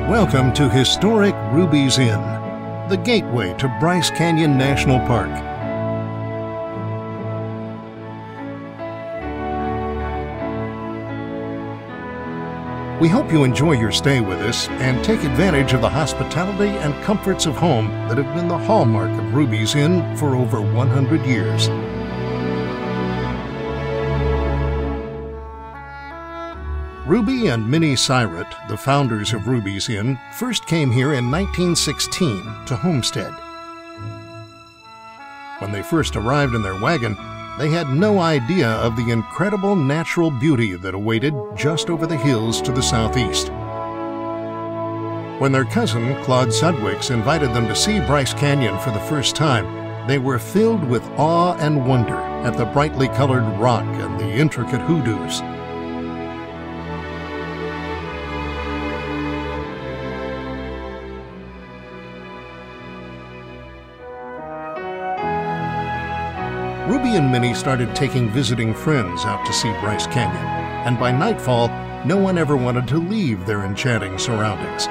Welcome to historic Ruby's Inn, the gateway to Bryce Canyon National Park. We hope you enjoy your stay with us and take advantage of the hospitality and comforts of home that have been the hallmark of Ruby's Inn for over 100 years. Ruby and Minnie Syret, the founders of Ruby's Inn, first came here in 1916 to homestead. When they first arrived in their wagon, they had no idea of the incredible natural beauty that awaited just over the hills to the southeast. When their cousin, Claude Sudwicks, invited them to see Bryce Canyon for the first time, they were filled with awe and wonder at the brightly colored rock and the intricate hoodoos. Ruby and Minnie started taking visiting friends out to see Bryce Canyon, and by nightfall, no one ever wanted to leave their enchanting surroundings.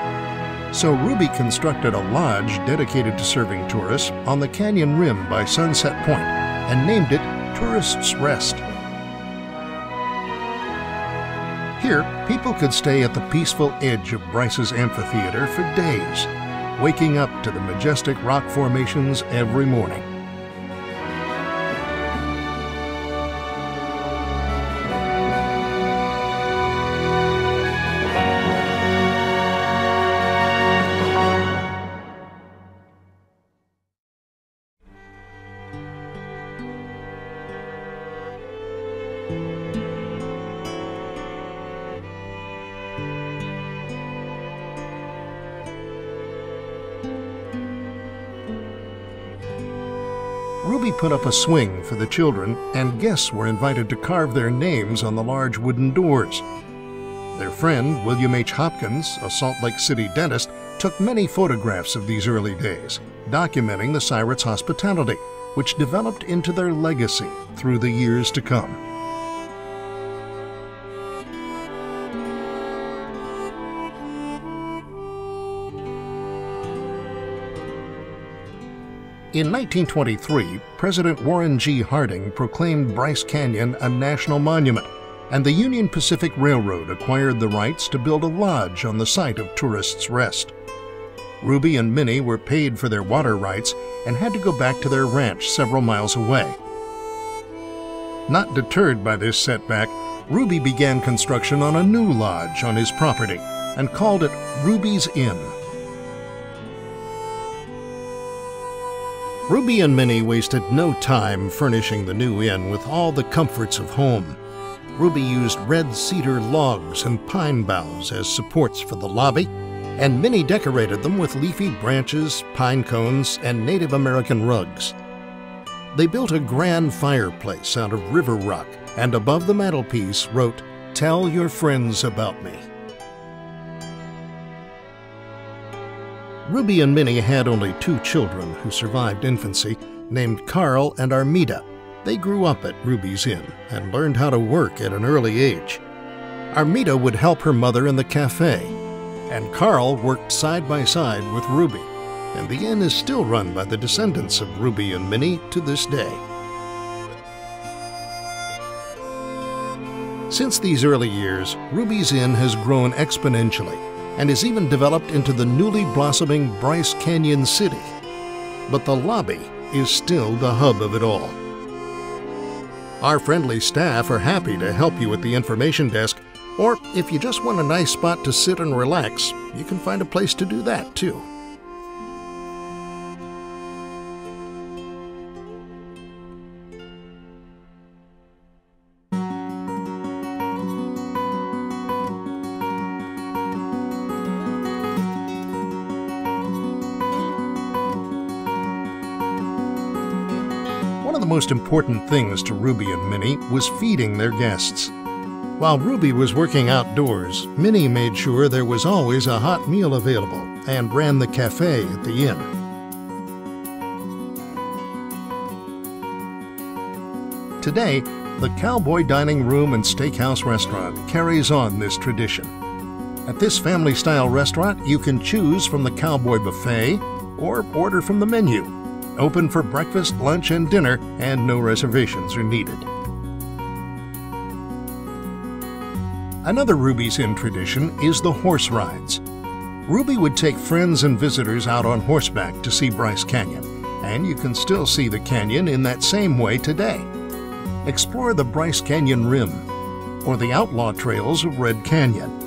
So Ruby constructed a lodge dedicated to serving tourists on the canyon rim by Sunset Point and named it Tourists' Rest. Here, people could stay at the peaceful edge of Bryce's amphitheater for days, waking up to the majestic rock formations every morning. Ruby put up a swing for the children, and guests were invited to carve their names on the large wooden doors. Their friend, William H. Hopkins, a Salt Lake City dentist, took many photographs of these early days, documenting the Syrets' hospitality, which developed into their legacy through the years to come. In 1923, President Warren G. Harding proclaimed Bryce Canyon a national monument, and the Union Pacific Railroad acquired the rights to build a lodge on the site of Tourists' Rest. Ruby and Minnie were paid for their water rights and had to go back to their ranch several miles away. Not deterred by this setback, Ruby began construction on a new lodge on his property and called it Ruby's Inn. Ruby and Minnie wasted no time furnishing the new inn with all the comforts of home. Ruby used red cedar logs and pine boughs as supports for the lobby, and Minnie decorated them with leafy branches, pine cones, and Native American rugs. They built a grand fireplace out of river rock, and above the mantelpiece wrote, "Tell your friends about me." Ruby and Minnie had only two children who survived infancy, named Carl and Armida. They grew up at Ruby's Inn and learned how to work at an early age. Armida would help her mother in the cafe, and Carl worked side by side with Ruby, and the inn is still run by the descendants of Ruby and Minnie to this day. Since these early years, Ruby's Inn has grown exponentially and has even developed into the newly blossoming Bryce Canyon City. But the lobby is still the hub of it all. Our friendly staff are happy to help you at the information desk, or if you just want a nice spot to sit and relax, you can find a place to do that too. One of the most important things to Ruby and Minnie was feeding their guests. While Ruby was working outdoors, Minnie made sure there was always a hot meal available and ran the cafe at the inn. Today, the Cowboy Dining Room and Steakhouse Restaurant carries on this tradition. At this family-style restaurant, you can choose from the Cowboy Buffet or order from the menu. Open for breakfast, lunch, and dinner, and no reservations are needed. Another Ruby's Inn tradition is the horse rides. Ruby would take friends and visitors out on horseback to see Bryce Canyon, and you can still see the canyon in that same way today. Explore the Bryce Canyon Rim or the outlaw trails of Red Canyon.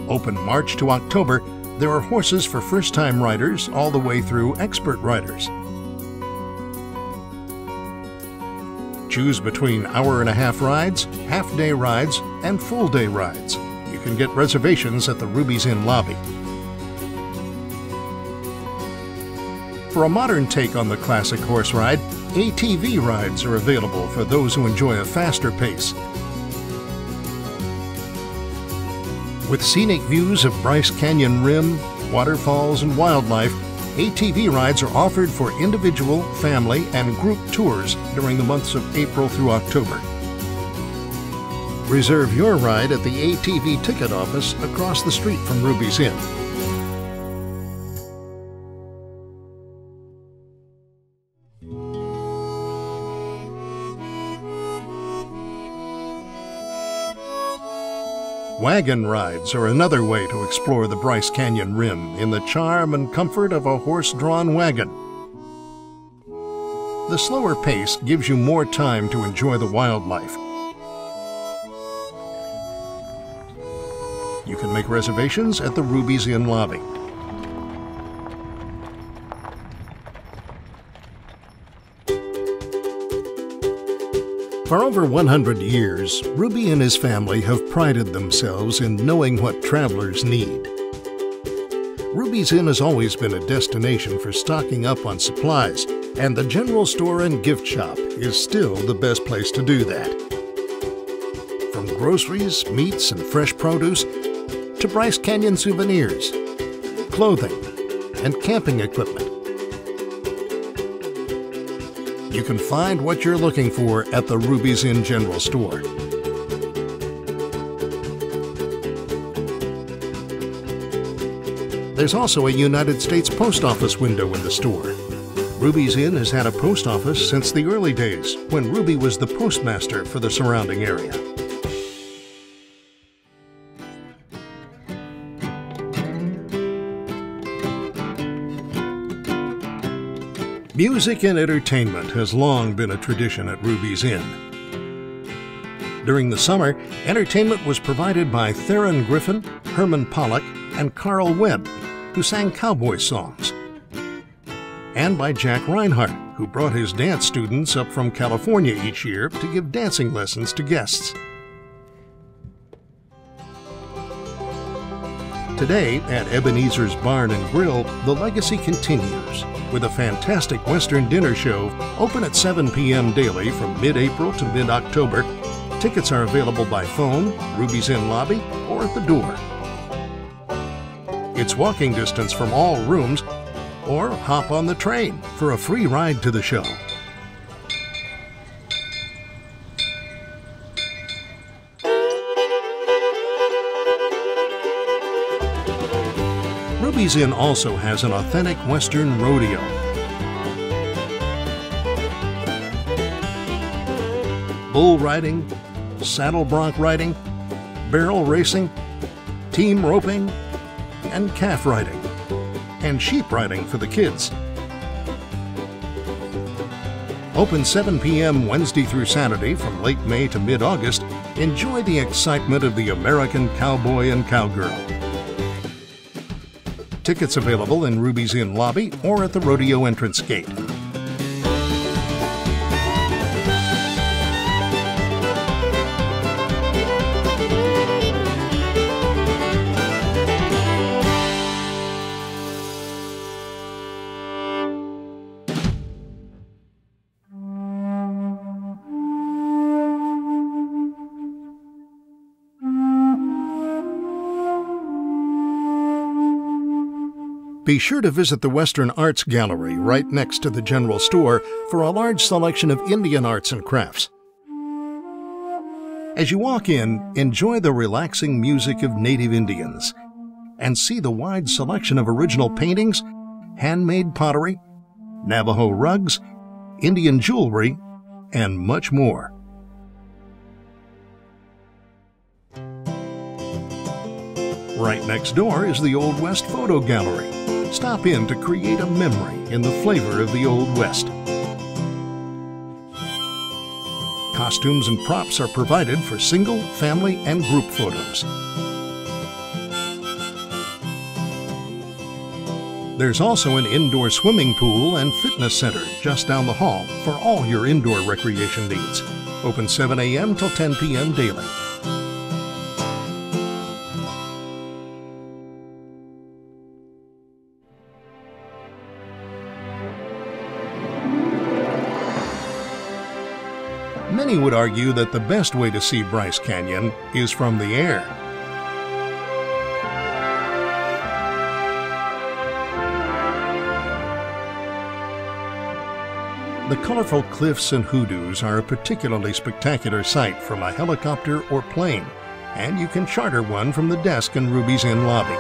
Open March to October, there are horses for first-time riders all the way through expert riders. Choose between hour-and-a-half rides, half-day rides, and full-day rides. You can get reservations at the Ruby's Inn lobby. For a modern take on the classic horse ride, ATV rides are available for those who enjoy a faster pace. With scenic views of Bryce Canyon Rim, waterfalls, and wildlife, ATV rides are offered for individual, family, and group tours during the months of April through October. Reserve your ride at the ATV ticket office across the street from Ruby's Inn. Wagon rides are another way to explore the Bryce Canyon Rim in the charm and comfort of a horse-drawn wagon. The slower pace gives you more time to enjoy the wildlife. You can make reservations at the Ruby's Inn lobby. For over 100 years, Ruby and his family have prided themselves in knowing what travelers need. Ruby's Inn has always been a destination for stocking up on supplies, and the general store and gift shop is still the best place to do that. From groceries, meats, and fresh produce, to Bryce Canyon souvenirs, clothing, and camping equipment, you can find what you're looking for at the Ruby's Inn General Store. There's also a United States Post Office window in the store. Ruby's Inn has had a post office since the early days, when Ruby was the postmaster for the surrounding area. Music and entertainment has long been a tradition at Ruby's Inn. During the summer, entertainment was provided by Theron Griffin, Herman Pollack, and Carl Webb, who sang cowboy songs, and by Jack Reinhardt, who brought his dance students up from California each year to give dancing lessons to guests. Today, at Ebenezer's Barn and Grill, the legacy continues with a fantastic Western dinner show open at 7 p.m. daily from mid-April to mid-October. Tickets are available by phone, Ruby's Inn lobby, or at the door. It's walking distance from all rooms, or hop on the train for a free ride to the show. Ruby's Inn also has an authentic Western rodeo. Bull riding, saddle bronc riding, barrel racing, team roping, and calf riding, and sheep riding for the kids. Open 7 p.m. Wednesday through Saturday from late May to mid-August. Enjoy the excitement of the American cowboy and cowgirl. Tickets available in Ruby's Inn lobby or at the rodeo entrance gate. Be sure to visit the Western Arts Gallery right next to the general store for a large selection of Indian arts and crafts. As you walk in, enjoy the relaxing music of native Indians and see the wide selection of original paintings, handmade pottery, Navajo rugs, Indian jewelry, and much more. Right next door is the Old West Photo Gallery. Stop in to create a memory in the flavor of the Old West. Costumes and props are provided for single, family, and group photos. There's also an indoor swimming pool and fitness center just down the hall for all your indoor recreation needs. Open 7 a.m. till 10 p.m. daily. Many would argue that the best way to see Bryce Canyon is from the air. The colorful cliffs and hoodoos are a particularly spectacular sight from a helicopter or plane, and you can charter one from the desk in Ruby's Inn lobby.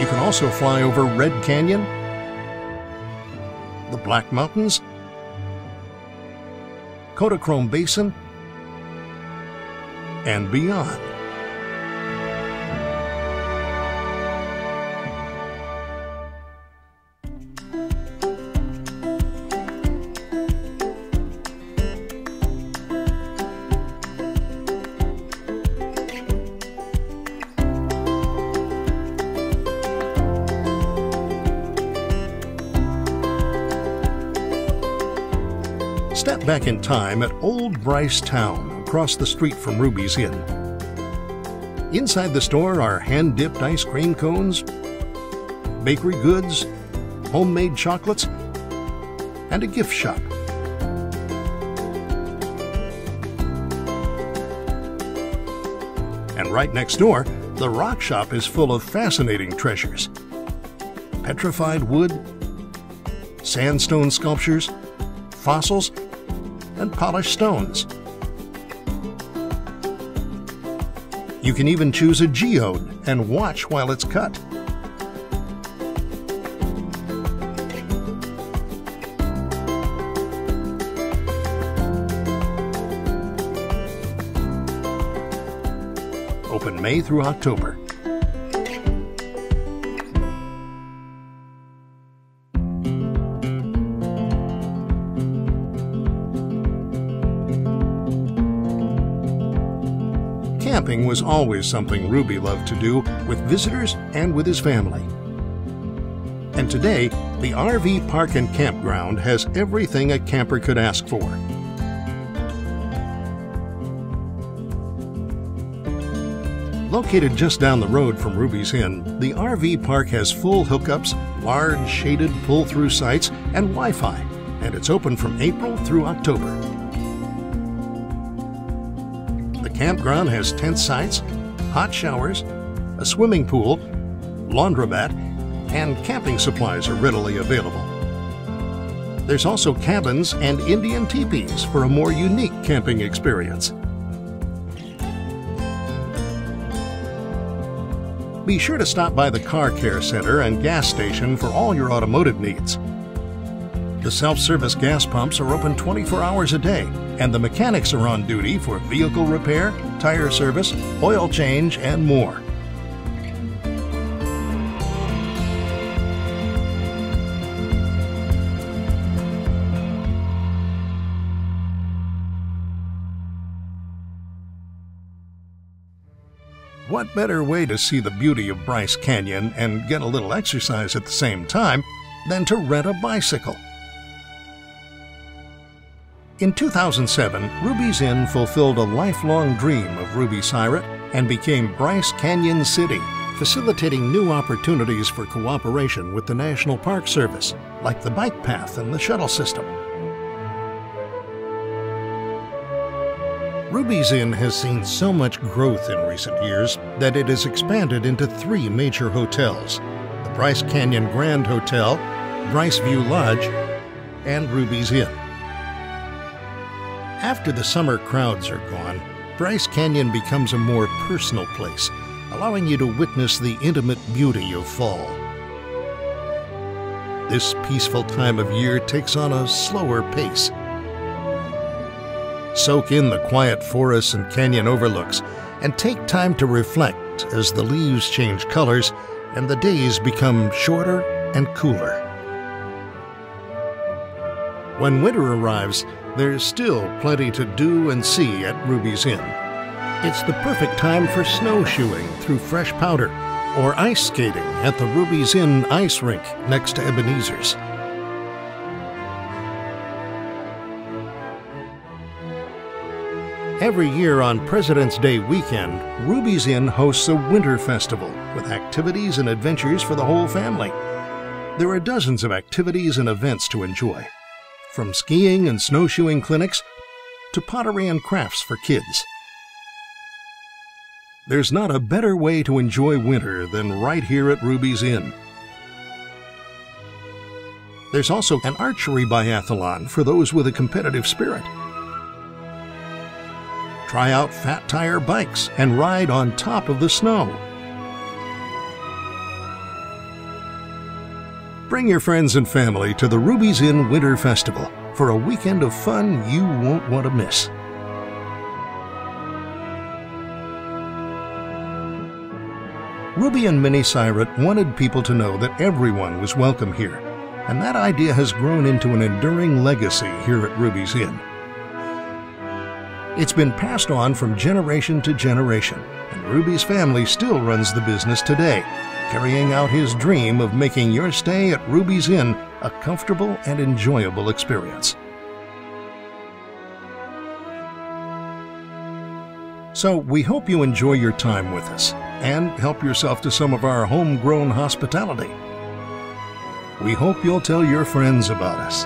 You can also fly over Red Canyon, the Black Mountains, Kodachrome Basin, and beyond. Step back in time at Old Bryce Town, across the street from Ruby's Inn. Inside the store are hand-dipped ice cream cones, bakery goods, homemade chocolates, and a gift shop. And right next door, the rock shop is full of fascinating treasures. Petrified wood, sandstone sculptures, fossils, and polished stones. You can even choose a geode and watch while it's cut. Open May through October. Camping was always something Ruby loved to do with visitors and with his family. And today, the RV Park and Campground has everything a camper could ask for. Located just down the road from Ruby's Inn, the RV Park has full hookups, large shaded pull-through sites, and Wi-Fi, and it's open from April through October. The campground has tent sites, hot showers, a swimming pool, laundromat, and camping supplies are readily available. There's also cabins and Indian teepees for a more unique camping experience. Be sure to stop by the Car Care Center and gas station for all your automotive needs. The self-service gas pumps are open 24 hours a day, and the mechanics are on duty for vehicle repair, tire service, oil change, and more. What better way to see the beauty of Bryce Canyon and get a little exercise at the same time than to rent a bicycle? In 2007, Ruby's Inn fulfilled a lifelong dream of Ruby Siret and became Bryce Canyon City, facilitating new opportunities for cooperation with the National Park Service, like the bike path and the shuttle system. Ruby's Inn has seen so much growth in recent years that it has expanded into 3 major hotels: the Bryce Canyon Grand Hotel, Bryce View Lodge, and Ruby's Inn. After the summer crowds are gone, Bryce Canyon becomes a more personal place, allowing you to witness the intimate beauty of fall. This peaceful time of year takes on a slower pace. Soak in the quiet forests and canyon overlooks, and take time to reflect as the leaves change colors and the days become shorter and cooler. When winter arrives, there's still plenty to do and see at Ruby's Inn. It's the perfect time for snowshoeing through fresh powder or ice skating at the Ruby's Inn ice rink next to Ebenezer's. Every year on President's Day weekend, Ruby's Inn hosts a winter festival with activities and adventures for the whole family. There are dozens of activities and events to enjoy, from skiing and snowshoeing clinics to pottery and crafts for kids. There's not a better way to enjoy winter than right here at Ruby's Inn. There's also an archery biathlon for those with a competitive spirit. Try out fat tire bikes and ride on top of the snow. Bring your friends and family to the Ruby's Inn Winter Festival for a weekend of fun you won't want to miss. Ruby and Minnie Syret wanted people to know that everyone was welcome here, and that idea has grown into an enduring legacy here at Ruby's Inn. It's been passed on from generation to generation, and Ruby's family still runs the business today, carrying out his dream of making your stay at Ruby's Inn a comfortable and enjoyable experience. So we hope you enjoy your time with us and help yourself to some of our homegrown hospitality. We hope you'll tell your friends about us.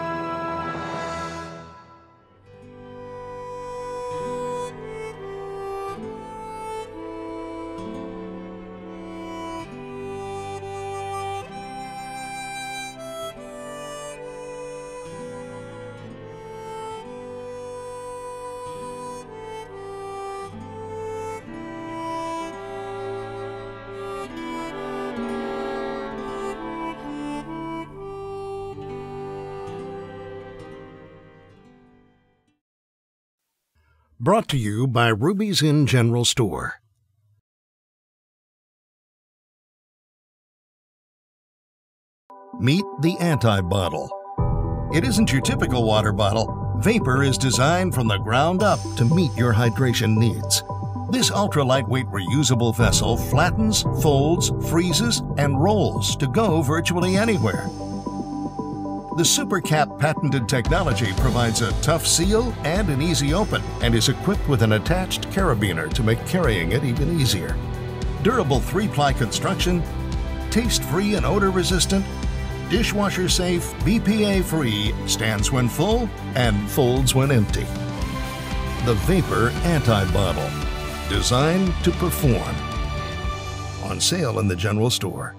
Brought to you by Ruby's Inn General Store. Meet the Anti-Bottle. It isn't your typical water bottle. Vapor is designed from the ground up to meet your hydration needs. This ultra-lightweight reusable vessel flattens, folds, freezes, and rolls to go virtually anywhere. The SuperCap patented technology provides a tough seal and an easy open, and is equipped with an attached carabiner to make carrying it even easier. Durable 3-ply construction, taste-free and odor-resistant, dishwasher-safe, BPA-free, stands when full and folds when empty. The Vapor Anti-Bottle, designed to perform. On sale in the general store.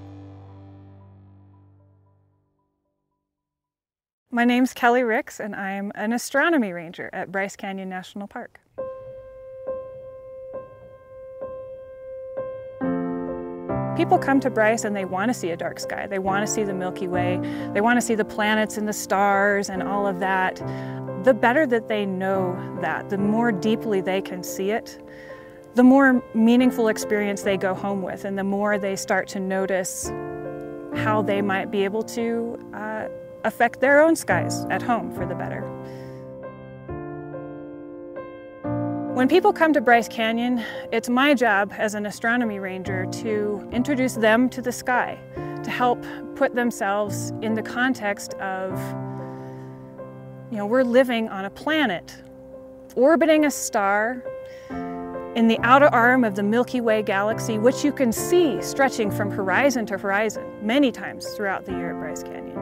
My name's Kelly Ricks, and I'm an astronomy ranger at Bryce Canyon National Park. People come to Bryce and they want to see a dark sky. They want to see the Milky Way. They want to see the planets and the stars and all of that. The better that they know that, the more deeply they can see it, the more meaningful experience they go home with, and the more they start to notice how they might be able to affect their own skies at home for the better. When people come to Bryce Canyon, it's my job as an astronomy ranger to introduce them to the sky, to help put themselves in the context of, we're living on a planet, orbiting a star in the outer arm of the Milky Way galaxy, which you can see stretching from horizon to horizon many times throughout the year at Bryce Canyon.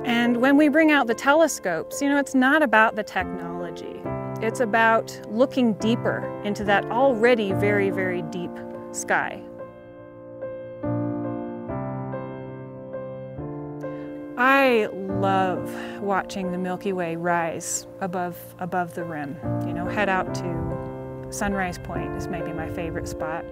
And when we bring out the telescopes, it's not about the technology. It's about looking deeper into that already very, very deep sky. I love watching the Milky Way rise above the rim. You know, head out to Sunrise Point is maybe my favorite spot.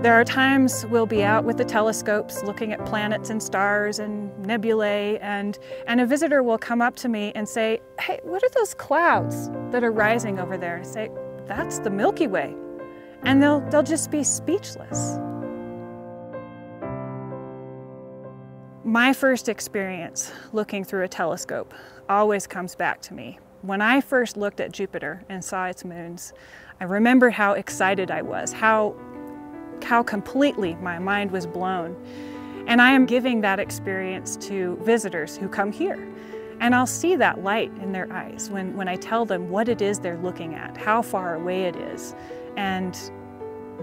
There are times we'll be out with the telescopes looking at planets and stars and nebulae, and a visitor will come up to me and say, "Hey, what are those clouds that are rising over there?" And I say, "That's the Milky Way." And they'll just be speechless. My first experience looking through a telescope always comes back to me. When I first looked at Jupiter and saw its moons, I remember how excited I was, how completely my mind was blown. And I am giving that experience to visitors who come here. And I'll see that light in their eyes when I tell them what it is they're looking at, how far away it is. And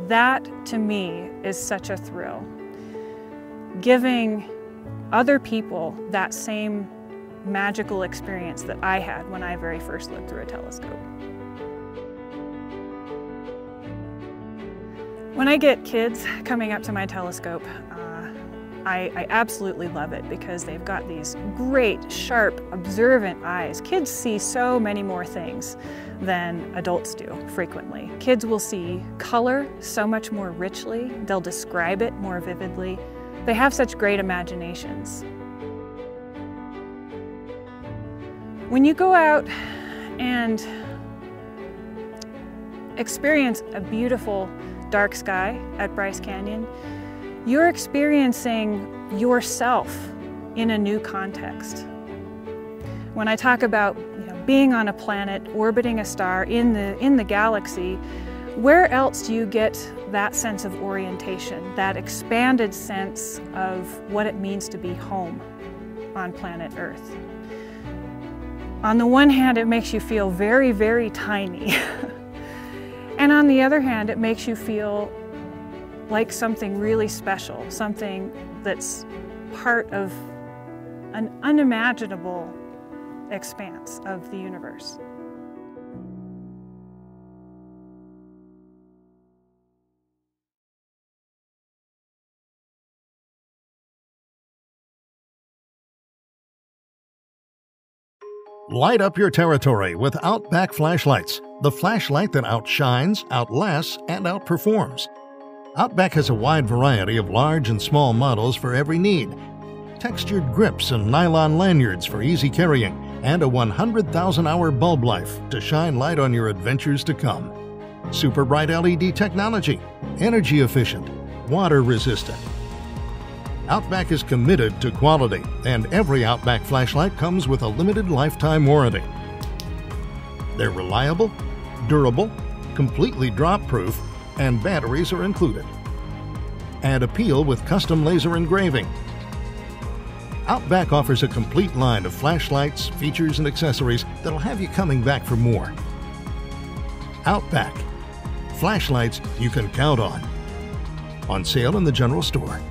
that, to me, is such a thrill. Giving other people that same magical experience that I had when I very first looked through a telescope. When I get kids coming up to my telescope, I absolutely love it because they've got these great, sharp, observant eyes. Kids see so many more things than adults do frequently. Kids will see color so much more richly. They'll describe it more vividly. They have such great imaginations. When you go out and experience a beautiful dark sky at Bryce Canyon, you're experiencing yourself in a new context. When I talk about being on a planet, orbiting a star in the galaxy, where else do you get that sense of orientation, that expanded sense of what it means to be home on planet Earth? On the one hand, it makes you feel very, very tiny. And on the other hand, it makes you feel like something really special, something that's part of an unimaginable expanse of the universe. Light up your territory with Outback flashlights, the flashlight that outshines, outlasts, and outperforms. Outback has a wide variety of large and small models for every need. Textured grips and nylon lanyards for easy carrying, and a 100,000-hour bulb life to shine light on your adventures to come. Super bright LED technology, energy efficient, water resistant. Outback is committed to quality, and every Outback flashlight comes with a limited lifetime warranty. They're reliable, durable, completely drop-proof, and batteries are included. And appeal with custom laser engraving. Outback offers a complete line of flashlights, features, and accessories that'll have you coming back for more. Outback. Flashlights you can count on. On sale in the general store.